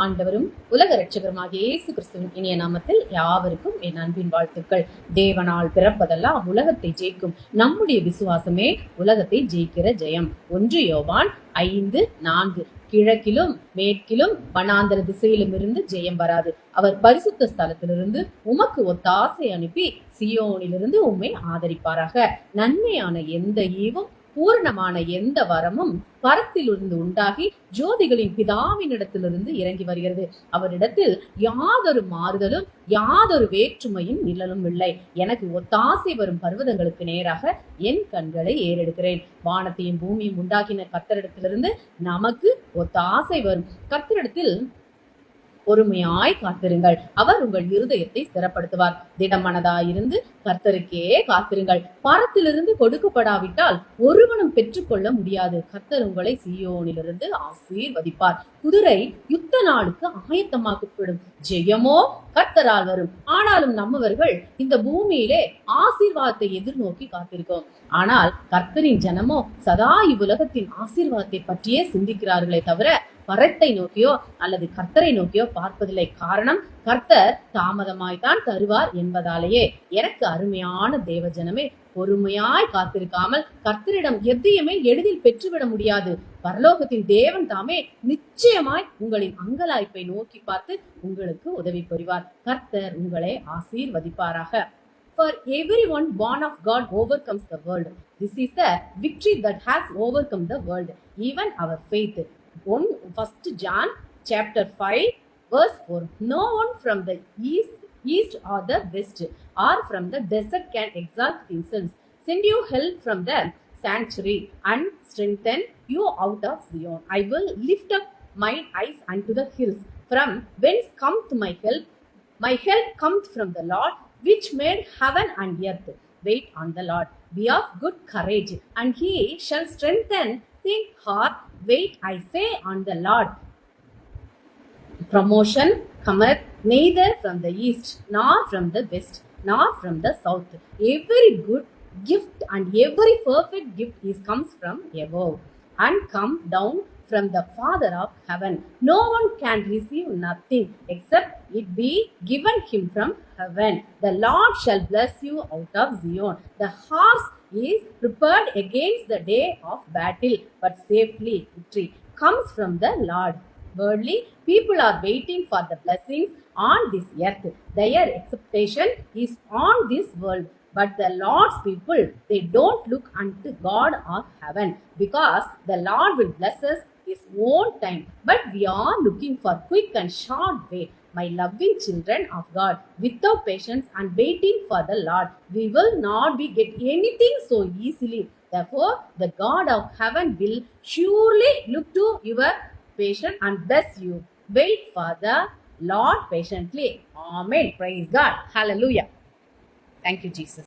ஆண்டவரும் உலக இரட்சகருமாகிய இயேசு கிறிஸ்துவின் இனிய நாமத்தில் யாவருக்கும் என் அன்பின் வாழ்த்துக்கள். தேவனால் பிறப்பதெல்லாம் உலகத்தை ஜெயிக்கும் நம்முடைய விசுவாசமே உலகத்தை ஜெயிக்கிற ஜெயம். 1 யோவான் 5:4. கிழக்கிலும் மேற்கிலும் வனாந்தர திசையிலும் இருந்து ஜெயம் வராது. அவர் பரிசுத்த ஸ்தலத்திலிருந்து உமக்கு ஒத்தாசை அனுப்பி சியோனிலிருந்து உம்மை ஆதரிப்பாராக. நன்மையான எந்த ஈவும் பூரணமான எந்த வரமும் பரத்திலிருந்து உண்டாகி ஜோதிகளின் பிதாவினிடத்திலிருந்து இறங்கி வருகிறது. அவரிடத்தில் யாதொரு மாறுதலும் யாதொரு வேற்றுமையும் நிழலும் இல்லை. எனக்கு ஒத்தாசை வரும் பர்வதங்களுக்கு நேராக என் கண்களை ஏறெடுக்கிறேன். வானத்தையும் பூமியும் உண்டாக்கின கர்த்தரிடத்திலிருந்து நமக்கு ஒத்தாசை வரும். கர்த்தரிடத்தில் பொறுமையாய் காத்திருங்கள், அவர் உங்கள் இருதயத்தை ஸ்திரப்படுத்துவார். திடமனதாயிருந்து கர்த்தருக்கே காத்திருங்கள். பரத்திலிருந்து கொடுக்கப்படாவிட்டால் ஒருவனும் பெற்றுக்கொள்ள முடியாது. கர்த்தர் உங்களை சீயோனிலிருந்து ஆசீர்வதிப்பார். குதிரை யுத்த நாளுக்கு ஆயத்தமாக்கப்படும், ஜெயமோ கர்த்தரால் வரும். ஆனாலும் நம்மவர்கள் இந்த பூமியிலே ஆசீர்வாதத்தை எதிர்நோக்கி காத்திருக்கோம். ஆனால் கர்த்தரின் ஜனமோ சதா இவ்வுலகத்தின் ஆசீர்வாதத்தை பற்றியே சிந்திக்கிறார்களே தவிர பரத்தை நோக்கியோ அல்லது கர்த்தரை நோக்கியோ பார்ப்பதில்லை. காரணம், கர்த்தர் தாமதமாய்தான் தருவார் என்பதாலேயே. எனக்கு அருமையான தேவ ஜனமே, பொறுமையாய் காத்திருக்காமல் கர்த்தரிடம் எதையுமே எளிதில் பெற்றுவிட முடியாது. பரலோகத்தின் தேவன் தாமே நிச்சயமாய் உங்களின் அங்கலாய்ப்பை நோக்கி பார்த்து உங்களுக்கு உதவி புரிவார். கர்த்தர் உங்களை ஆசீர்வதிப்பாராக. For everyone born of God overcomes the world. This is the victory that has overcome the world, even our faith. 1 John chapter 5 verse 4. No one from the east or the west or from the desert can exalt themselves. Send you help from the sanctuary and strengthen you out of Zion. I will lift up my eyes unto the hills. From whence cometh my help? My help cometh from the Lord, which made heaven and earth. Wait on the Lord. Be of good courage, and he shall strengthen thy heart. Wait, I say, on the Lord. Promotion cometh neither from the east, nor from the west, nor from the south. Every good gift and every perfect gift comes from above, and come down from the Father of heaven. No one can receive nothing except it be given him from heaven. The Lord shall bless you out of Zion. The horse is prepared against the day of battle, but safely victory comes from the Lord. Worldly people are waiting for the blessings on this earth. Their expectation is on this world. But the Lord's people, they don't look unto God of heaven, because the Lord will bless us his own time. But we are looking for quick and short way. My loving children of God, without patience and waiting for the Lord, we will not be get anything so easily. Therefore, the God of heaven will surely look to your patience and bless you. Wait for the Lord patiently. Amen. Praise God. Hallelujah. Thank you, Jesus.